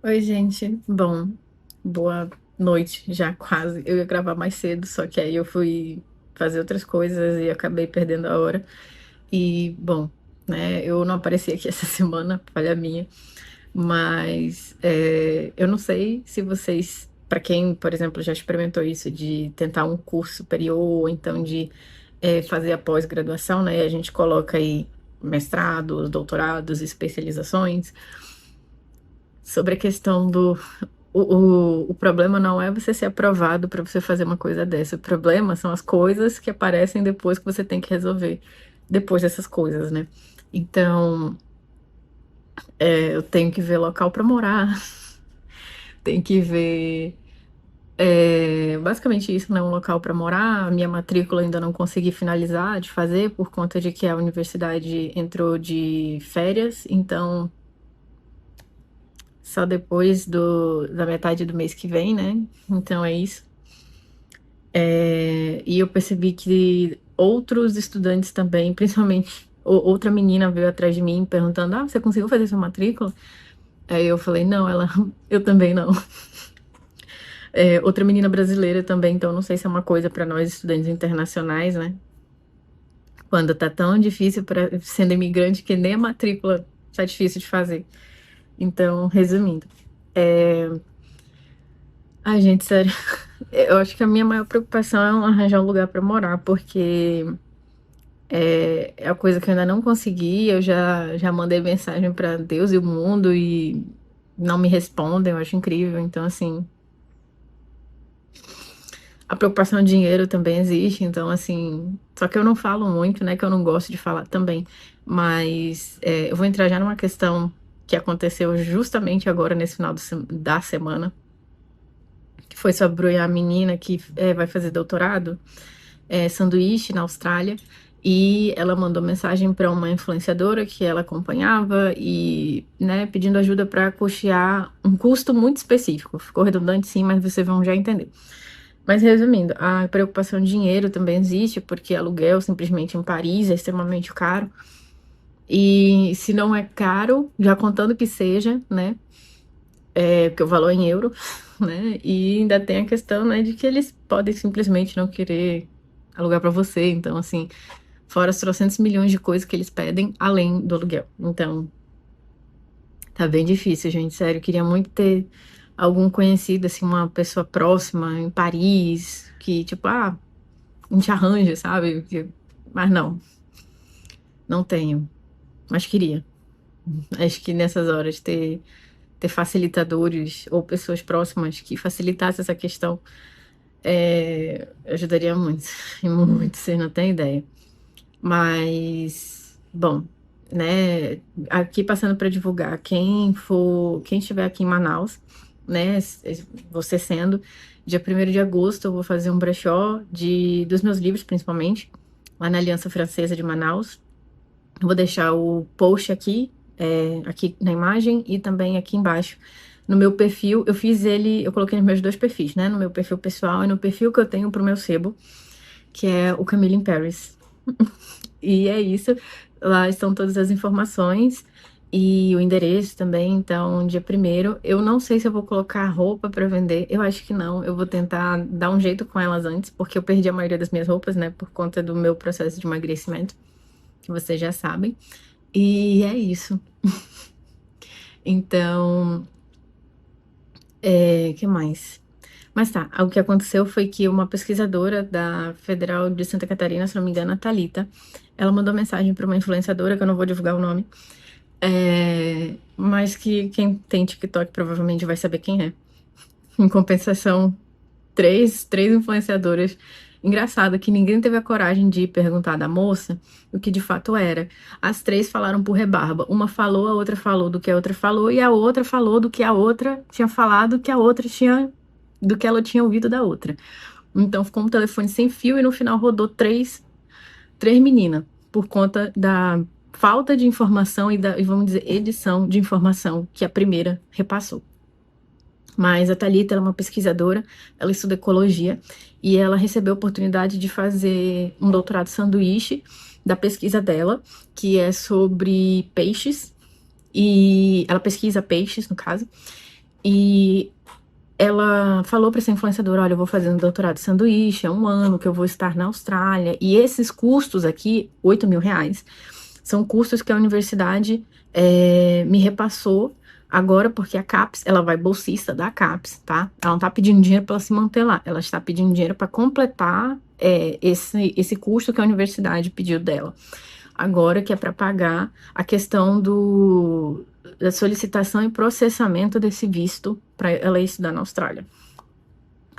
Oi, gente. Bom, boa noite já quase. Eu ia gravar mais cedo, só que aí eu fui fazer outras coisas e acabei perdendo a hora. E, bom, né, eu não apareci aqui essa semana, falha minha, mas eu não sei se vocês, para quem, por exemplo, já experimentou isso de tentar um curso superior ou então de fazer a pós-graduação, né? A gente coloca aí mestrados, doutorados, especializações. Sobre a questão do. O problema não é você ser aprovado para você fazer uma coisa dessa. O problema são as coisas que aparecem depois que você tem que resolver depois dessas coisas, né? Então, eu tenho que ver local para morar, tenho que ver. Basicamente isso, né? Um local para morar. A minha matrícula ainda não consegui finalizar de fazer por conta de que a universidade entrou de férias, então só depois da metade do mês que vem, né? Então é isso. E eu percebi que outros estudantes também, principalmente outra menina veio atrás de mim perguntando: Ah, você conseguiu fazer sua matrícula? Aí eu falei: Não, ela, eu também não. Outra menina brasileira também, então não sei se é uma coisa para nós estudantes internacionais, né? Quando tá tão difícil para sendo imigrante que nem a matrícula tá difícil de fazer. Então, resumindo. É... Ai, gente, sério. Eu acho que a minha maior preocupação é arranjar um lugar para morar, porque é a coisa que eu ainda não consegui. Eu já mandei mensagem para Deus e o mundo e não me respondem. Eu acho incrível. Então, assim, a preocupação de dinheiro também existe. Então, assim, só que eu não falo muito, né? Que eu não gosto de falar também. Mas eu vou entrar já numa questão que aconteceu justamente agora, nesse final da semana, que foi sobre a menina que vai fazer doutorado, sanduíche na Austrália. E ela mandou mensagem para uma influenciadora que ela acompanhava e, né, pedindo ajuda para custear um custo muito específico. Ficou redundante, sim, mas vocês vão já entender. Mas resumindo, a preocupação de dinheiro também existe, porque aluguel simplesmente em Paris é extremamente caro. E se não é caro, já contando que seja, né, porque o valor é em euro, né, e ainda tem a questão, né, de que eles podem simplesmente não querer alugar para você. Então, assim, fora os trocentos milhões de coisas que eles pedem além do aluguel. Então, tá bem difícil, gente. Sério, eu queria muito ter algum conhecido, assim, uma pessoa próxima em Paris, que, tipo, a gente arranja, sabe? Mas não, não tenho. Mas queria. Acho que nessas horas ter facilitadores ou pessoas próximas que facilitassem essa questão ajudaria muito. E muito, vocês não têm ideia. Mas, bom, né? Aqui passando para divulgar, quem estiver aqui em Manaus, né? Você sendo, dia 1º de agosto, eu vou fazer um brechó dos meus livros, principalmente, lá na Aliança Francesa de Manaus. Eu vou deixar o post aqui, aqui na imagem e também aqui embaixo. No meu perfil, eu fiz ele, eu coloquei nos meus dois perfis, né? No meu perfil pessoal e no perfil que eu tenho pro meu sebo, que é o Camille in Paris. E é isso. Lá estão todas as informações e o endereço também. Então, dia 1º, eu não sei se eu vou colocar roupa para vender. Eu acho que não. Eu vou tentar dar um jeito com elas antes, porque eu perdi a maioria das minhas roupas, né? Por conta do meu processo de emagrecimento, que vocês já sabem. E é isso. Então, que mais? Mas tá, o que aconteceu foi que uma pesquisadora da Federal de Santa Catarina, se não me engano, a Thalita, ela mandou mensagem para uma influenciadora, que eu não vou divulgar o nome, mas que quem tem TikTok provavelmente vai saber quem é. Em compensação, três influenciadoras. Engraçado que ninguém teve a coragem de perguntar da moça o que de fato era. As três falaram por rebarba. Uma falou, a outra falou do que a outra falou, e a outra falou do que a outra tinha falado, que a outra tinha, do que ela tinha ouvido da outra. Então ficou um telefone sem fio e no final rodou três meninas, por conta da falta de informação e vamos dizer, edição de informação que a primeira repassou. Mas a Thalita, ela é uma pesquisadora, ela estuda ecologia e ela recebeu a oportunidade de fazer um doutorado sanduíche da pesquisa dela, que é sobre peixes, e ela pesquisa peixes, no caso, E ela falou para essa influenciadora, olha, eu vou fazer um doutorado de sanduíche, é 1 ano que eu vou estar na Austrália, e esses custos aqui, R$ 8.000, são custos que a universidade me repassou agora, porque a CAPES, ela vai bolsista da CAPES, tá? Ela não tá pedindo dinheiro para ela se manter lá, ela está pedindo dinheiro para completar esse custo que a universidade pediu dela. Agora que é para pagar a questão da solicitação e processamento desse visto para ela ir estudar na Austrália.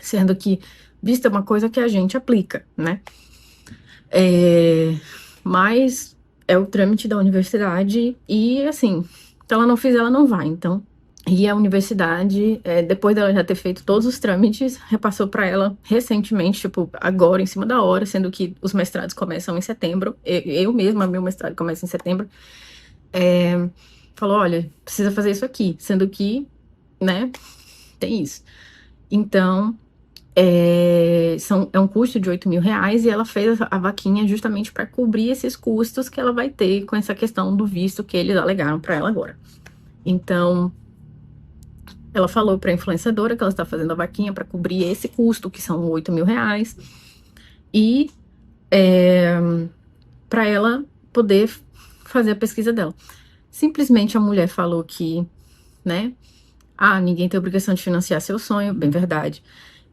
Sendo que visto é uma coisa que a gente aplica, né? Mas é o trâmite da universidade e, assim, se ela não fizer, ela não vai. Então, e a universidade, depois dela já ter feito todos os trâmites, repassou para ela recentemente, tipo, agora, em cima da hora, sendo que os mestrados começam em setembro. Eu mesma, meu mestrado começa em setembro. Falou, olha, precisa fazer isso aqui. Sendo que, né, tem isso. Então, é um custo de R$ 8.000 e ela fez a vaquinha justamente para cobrir esses custos que ela vai ter com essa questão do visto que eles alegaram para ela agora. Então, ela falou para a influenciadora que ela está fazendo a vaquinha para cobrir esse custo, que são R$ 8.000, e para ela poder fazer a pesquisa dela. Simplesmente a mulher falou que, né, ninguém tem obrigação de financiar seu sonho, bem verdade.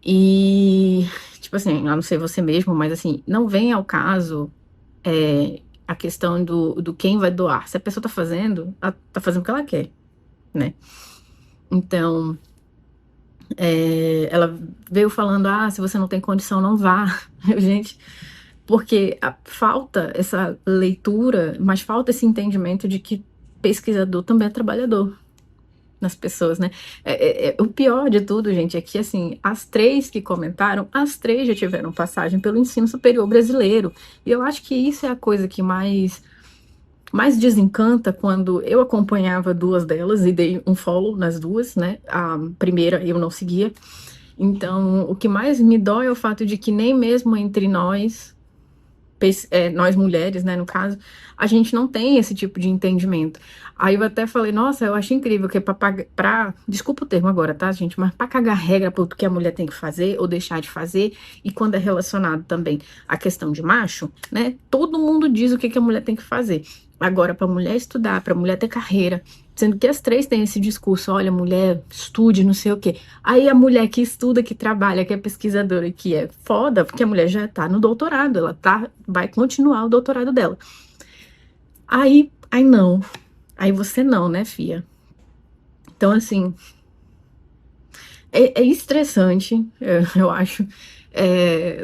E, tipo assim, a não ser você mesmo, mas assim, não vem ao caso a questão do quem vai doar. Se a pessoa tá fazendo, ela tá fazendo o que ela quer, né? Então, ela veio falando, se você não tem condição, não vá. Gente, porque falta essa leitura, mas falta esse entendimento de que pesquisador também é trabalhador nas pessoas, né? O pior de tudo, gente, é que, assim, as 3 que comentaram, as 3 já tiveram passagem pelo ensino superior brasileiro. E eu acho que isso é a coisa que mais desencanta quando eu acompanhava 2 delas e dei um follow nas 2, né? A primeira eu não seguia. Então, o que mais me dói é o fato de que nem mesmo entre nós mulheres, né, no caso, a gente não tem esse tipo de entendimento. Aí eu até falei, nossa, eu acho incrível que desculpa o termo agora, tá, gente, mas pra cagar regra pro que a mulher tem que fazer ou deixar de fazer, e quando é relacionado também à questão de macho, né, todo mundo diz o que a mulher tem que fazer. Agora, pra mulher estudar, pra mulher ter carreira, sendo que as 3 têm esse discurso, olha, mulher, estude, não sei o quê. Aí a mulher que estuda, que trabalha, que é pesquisadora, que é foda, porque a mulher já tá no doutorado, ela vai continuar o doutorado dela. Aí não. Aí você não, né, fia? Então, assim, é estressante, eu acho.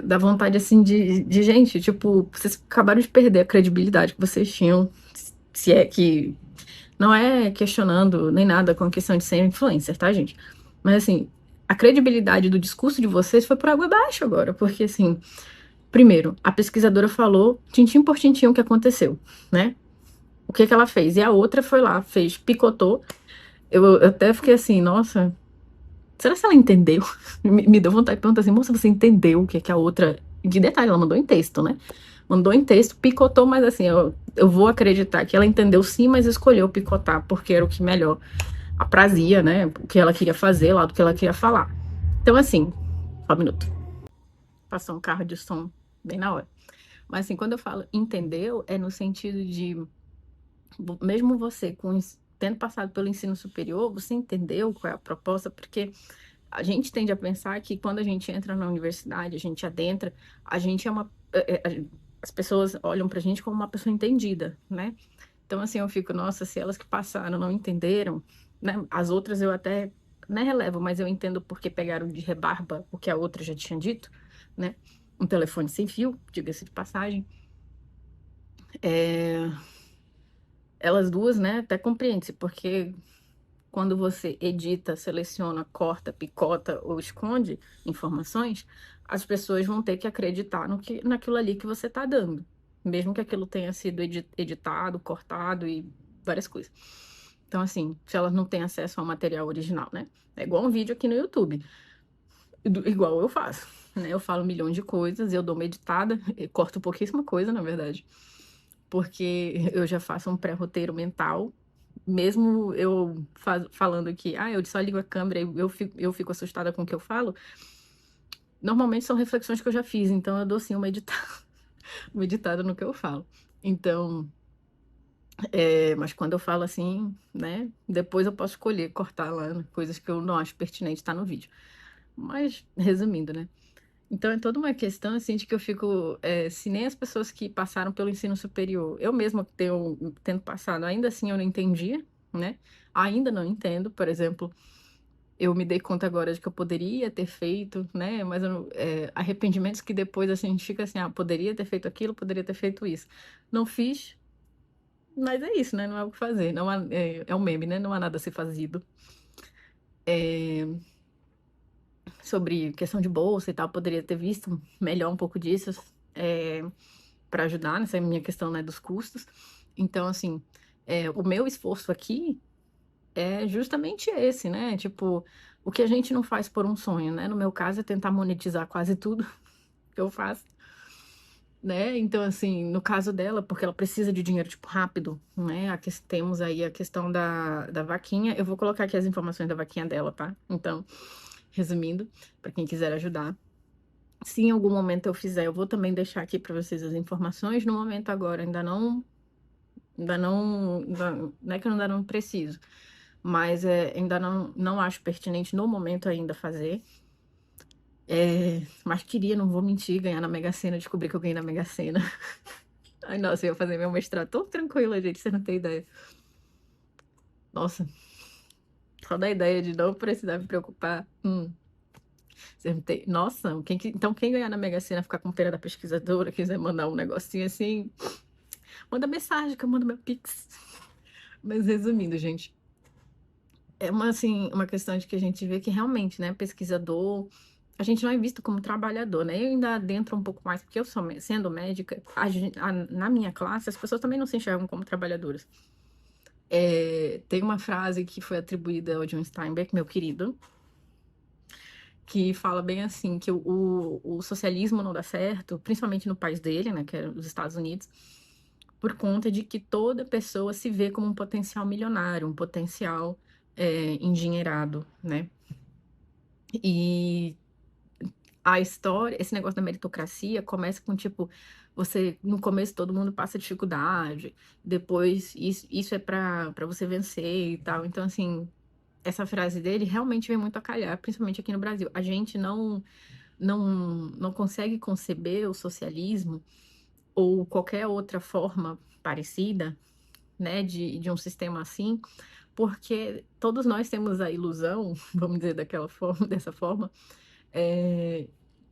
Dá vontade, assim, de gente, tipo, vocês acabaram de perder a credibilidade que vocês tinham, se é que não é questionando nem nada com a questão de ser influencer, tá, gente? Mas, assim, a credibilidade do discurso de vocês foi por água abaixo agora, porque, assim, primeiro, a pesquisadora falou tintim por tintim o que aconteceu, né? O que ela fez? E a outra foi lá, picotou. Eu até fiquei assim, nossa, será que ela entendeu? Me deu vontade de perguntar assim, moça, você entendeu o que a outra... De detalhe, ela mandou em texto, né? Mandou em texto, picotou, mas assim, eu vou acreditar que ela entendeu sim, mas escolheu picotar, porque era o que melhor aprazia, né? O que ela queria fazer lá, do que ela queria falar. Então, assim, só um minuto. Passou um carro de som bem na hora. Mas assim, quando eu falo entendeu, é no sentido de, mesmo você tendo passado pelo ensino superior, você entendeu qual é a proposta, porque a gente tende a pensar que quando a gente entra na universidade, a gente adentra, a gente é uma... as pessoas olham pra gente como uma pessoa entendida, né? Então, assim, eu fico, nossa, se elas que passaram não entenderam, né? As outras eu até, né, relevo, mas eu entendo porque pegaram de rebarba o que a outra já tinha dito, né? Um telefone sem fio, diga-se de passagem. Elas duas, né, até compreende-se, porque quando você edita, seleciona, corta, picota ou esconde informações, as pessoas vão ter que acreditar naquilo ali que você está dando, mesmo que aquilo tenha sido editado, cortado e várias coisas. Então, assim, se elas não têm acesso ao material original, né? É igual um vídeo aqui no YouTube, igual eu faço, né? Eu falo milhões de coisas, eu dou uma editada, corto pouquíssima coisa, na verdade, porque eu já faço um pré-roteiro mental mesmo eu falando que, eu só ligo a câmera e eu fico assustada com o que eu falo, normalmente são reflexões que eu já fiz, então eu dou sim uma editada, uma editada no que eu falo. Então, mas quando eu falo assim, né, depois eu posso escolher cortar lá coisas que eu não acho pertinente estar no vídeo. Mas, resumindo, né? Então é toda uma questão assim de que eu fico, se nem as pessoas que passaram pelo ensino superior, eu mesma tendo passado, ainda assim eu não entendia, né? Ainda não entendo, por exemplo, eu me dei conta agora de que eu poderia ter feito, né? Mas arrependimentos que depois assim, a gente fica assim, poderia ter feito aquilo, poderia ter feito isso. Não fiz, mas é isso, né? Não há o que fazer. Não há, é um meme, né? Não há nada a ser fazido. Sobre questão de bolsa e tal, poderia ter visto melhor um pouco disso, para ajudar nessa minha questão, né, dos custos. Então, assim, o meu esforço aqui é justamente esse, né? Tipo, o que a gente não faz por um sonho, né? No meu caso, é tentar monetizar quase tudo que eu faço, né? Então, assim, no caso dela, porque ela precisa de dinheiro, tipo, rápido, né? Temos aí a questão da vaquinha. Eu vou colocar aqui as informações da vaquinha dela, tá? Então, resumindo, para quem quiser ajudar. Se em algum momento eu fizer, eu vou também deixar aqui para vocês as informações. No momento agora, não é que eu ainda não preciso, mas ainda não acho pertinente no momento ainda fazer. Mas queria, não vou mentir, ganhar na Mega Sena, descobrir que eu ganhei na Mega Sena. Ai, nossa, eu ia fazer meu mestrado tão tranquila, gente, você não tem ideia. Nossa, só da ideia de não precisar me preocupar. Você não tem... Nossa, então quem ganhar na Mega Sena, ficar com pena da pesquisadora, quiser mandar um negocinho assim, manda mensagem que eu mando meu Pix. Mas resumindo, gente, é assim, uma questão de que a gente vê que realmente, né, pesquisador, a gente não é visto como trabalhador, né? Eu ainda adentro um pouco mais, porque eu sou, sendo médica, na minha classe, as pessoas também não se enxergam como trabalhadoras. Tem uma frase que foi atribuída ao John Steinbeck, meu querido, que fala bem assim, que o socialismo não dá certo, principalmente no país dele, né, que é os Estados Unidos, por conta de que toda pessoa se vê como um potencial milionário, um potencial endinheirado, né? E a história, esse negócio da meritocracia começa com, tipo, no começo todo mundo passa dificuldade, depois isso é para você vencer e tal. Então, assim, essa frase dele realmente vem muito a calhar, principalmente aqui no Brasil. A gente não consegue conceber o socialismo ou qualquer outra forma parecida, né, de um sistema assim, porque todos nós temos a ilusão, vamos dizer daquela forma, dessa forma, é,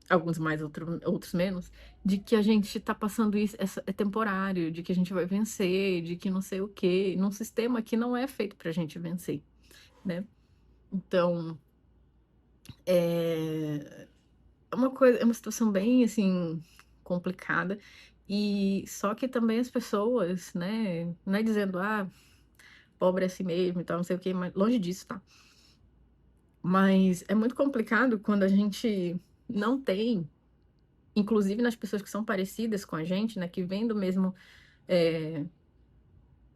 alguns mais, outros menos, de que a gente está passando isso, é temporário, de que a gente vai vencer, de que não sei o quê, num sistema que não é feito para a gente vencer, né? Então, é uma situação bem, assim, complicada, e só que também as pessoas, né, não é dizendo, pobre é assim mesmo e tal, não sei o quê, mas longe disso, tá? Mas é muito complicado quando a gente não tem, inclusive nas pessoas que são parecidas com a gente, né, que vêm do mesmo é,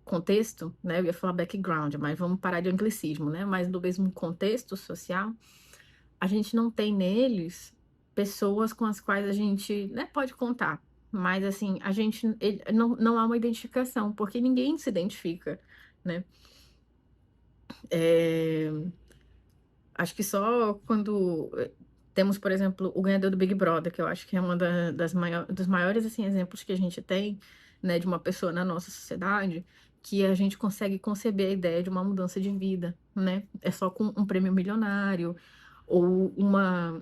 contexto, né, eu ia falar background, mas vamos parar de anglicismo, né, mas do mesmo contexto social, a gente não tem neles pessoas com as quais a gente, né, pode contar, mas assim, não há uma identificação, porque ninguém se identifica, né. É, Acho que só quando temos, por exemplo, o ganhador do Big Brother, que eu acho que é uma dos maiores assim, exemplos que a gente tem, né, de uma pessoa na nossa sociedade, que a gente consegue conceber a ideia de uma mudança de vida, né? É só com um prêmio milionário, ou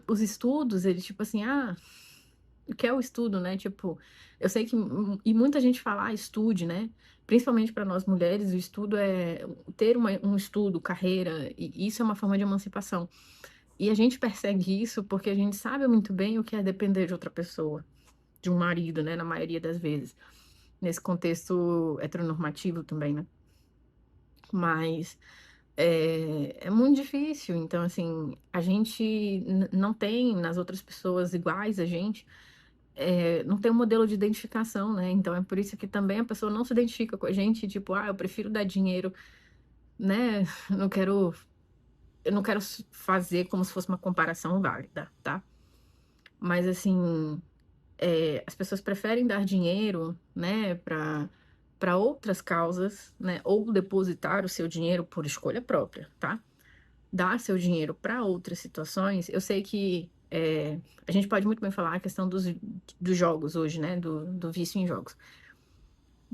os estudos, ele tipo assim, o que é o estudo, né? Tipo, eu sei que e muita gente fala, estude, né? Principalmente para nós mulheres, o estudo é ter um estudo, carreira, e isso é uma forma de emancipação. E a gente persegue isso porque a gente sabe muito bem o que é depender de outra pessoa, de um marido, né? Na maioria das vezes. Nesse contexto heteronormativo também, né? Mas é muito difícil. Então, assim, a gente não tem nas outras pessoas iguais a gente, não tem um modelo de identificação, né? Então é por isso que também a pessoa não se identifica com a gente, tipo, eu prefiro dar dinheiro né, não quero, eu não quero fazer como se fosse uma comparação válida, tá? Mas assim, as pessoas preferem dar dinheiro, né, para outras causas, né, ou depositar o seu dinheiro por escolha própria, tá? Dar seu dinheiro para outras situações. Eu sei que a gente pode muito bem falar a questão dos jogos hoje, né, do vício em jogos.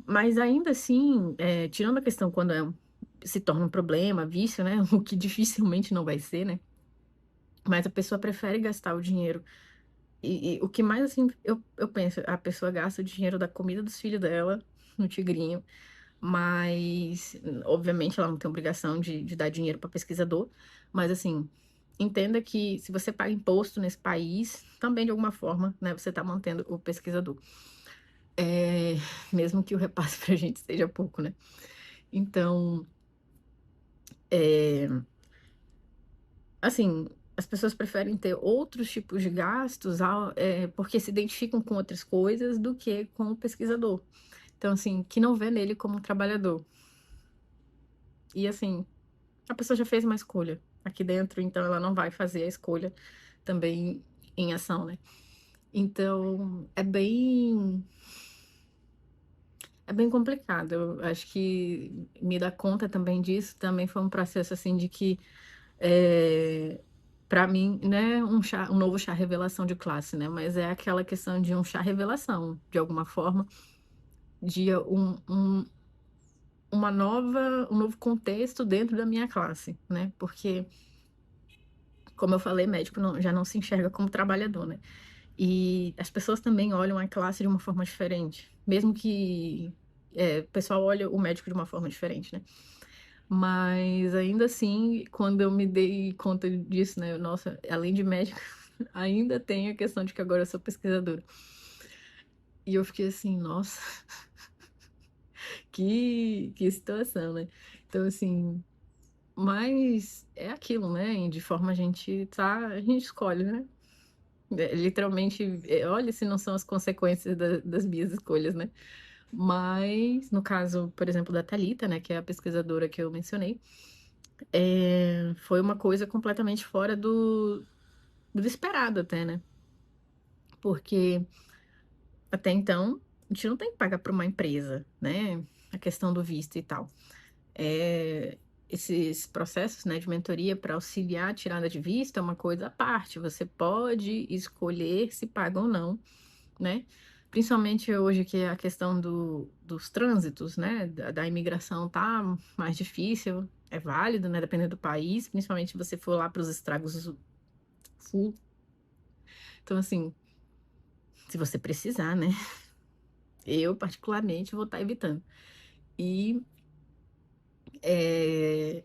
Mas ainda assim, tirando a questão quando se torna um problema, vício, né, o que dificilmente não vai ser, né? Mas a pessoa prefere gastar o dinheiro. E o que mais, assim, eu penso, a pessoa gasta o dinheiro da comida dos filhos dela no Tigrinho, mas, obviamente, ela não tem obrigação de dar dinheiro para pesquisador, mas, assim, entenda que se você paga imposto nesse país, também, de alguma forma, né, você está mantendo o pesquisador. É, mesmo que o repasse para a gente seja pouco, né? Então, é, assim, as pessoas preferem ter outros tipos de gastos porque se identificam com outras coisas do que com o pesquisador. Então, assim, que não vê nele como um trabalhador. E, assim, a pessoa já fez uma escolha aqui dentro, então ela não vai fazer a escolha também em ação, né? Então, é bem complicado. Eu acho que me dar conta também disso também foi um processo, assim, de que para mim, né, um novo chá revelação de classe, né? Mas é aquela questão de um chá revelação, de alguma forma, de um novo contexto dentro da minha classe, né? Porque, como eu falei, médico já não se enxerga como trabalhador, né? E as pessoas também olham a classe de uma forma diferente, mesmo que o pessoal olha o médico de uma forma diferente, né? Mas ainda assim, quando eu me dei conta disso, né? Nossa, além de médico, ainda tem a questão de que agora eu sou pesquisadora. E eu fiquei assim, nossa, que situação, né? Então, assim, mas é aquilo, né? De forma a gente escolhe, né? Literalmente, olha se não são as consequências das minhas escolhas, né? Mas, no caso, por exemplo, da Thalita, né, que é a pesquisadora que eu mencionei, foi uma coisa completamente fora do esperado até, né? Porque até então a gente não tem que pagar para uma empresa, né? A questão do visto e tal. Esses processos, né, de mentoria para auxiliar a tirada de visto é uma coisa à parte. Você pode escolher se paga ou não, né? Principalmente hoje que a questão dos trânsitos, né, da imigração tá mais difícil, é válido, né, dependendo do país, principalmente se você for lá para os estragos sul. Então, assim, se você precisar, né, eu particularmente vou estar evitando. E é,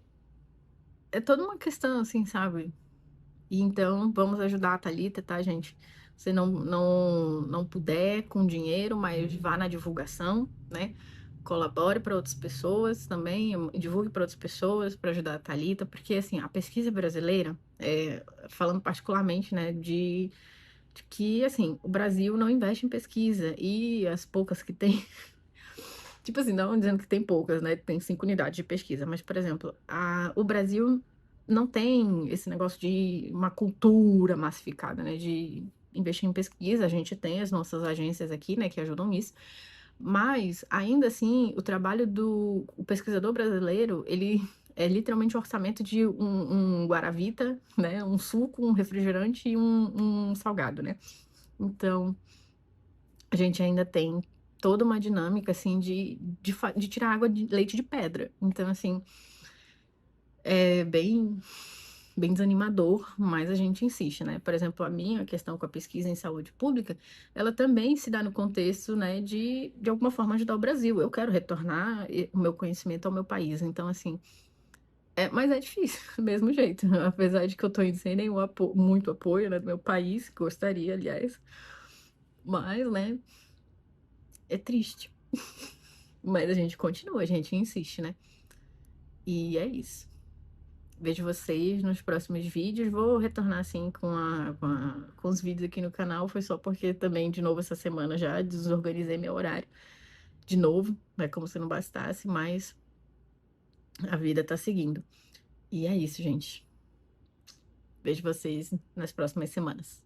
é toda uma questão, assim, sabe? E então, vamos ajudar a Thalita, tá, gente? Se não puder com dinheiro, mas vá na divulgação, né? Colabore para outras pessoas também, divulgue para outras pessoas para ajudar a Thalita, porque assim, a pesquisa brasileira, falando particularmente, né, de que assim, o Brasil não investe em pesquisa e as poucas que tem, tipo assim, não dizendo que tem poucas, né? Tem 5 unidades de pesquisa, mas, por exemplo, o Brasil não tem esse negócio de uma cultura massificada, né? De investir em pesquisa. A gente tem as nossas agências aqui, né, que ajudam nisso. Mas, ainda assim, o trabalho do o pesquisador brasileiro, ele é literalmente o orçamento de um Guaravita, né? Um suco, um refrigerante e um salgado, né? Então, a gente ainda tem toda uma dinâmica, assim, de tirar água de leite de pedra. Então, assim, é bem desanimador, mas a gente insiste, né? Por exemplo, a minha questão com a pesquisa em saúde pública, ela também se dá no contexto, né, de alguma forma ajudar o Brasil. Eu quero retornar o meu conhecimento ao meu país. Então, assim, mas é difícil, do mesmo jeito. Apesar de que eu tô indo sem nenhum muito apoio, né, do meu país, gostaria, aliás. Mas, né, é triste. Mas a gente continua, a gente insiste, né? E é isso. Vejo vocês nos próximos vídeos. Vou retornar assim com os vídeos aqui no canal. Foi só porque também, de novo, essa semana já desorganizei meu horário. De novo, né? Como se não bastasse, mas A vida tá seguindo. E é isso, gente. Vejo vocês nas próximas semanas.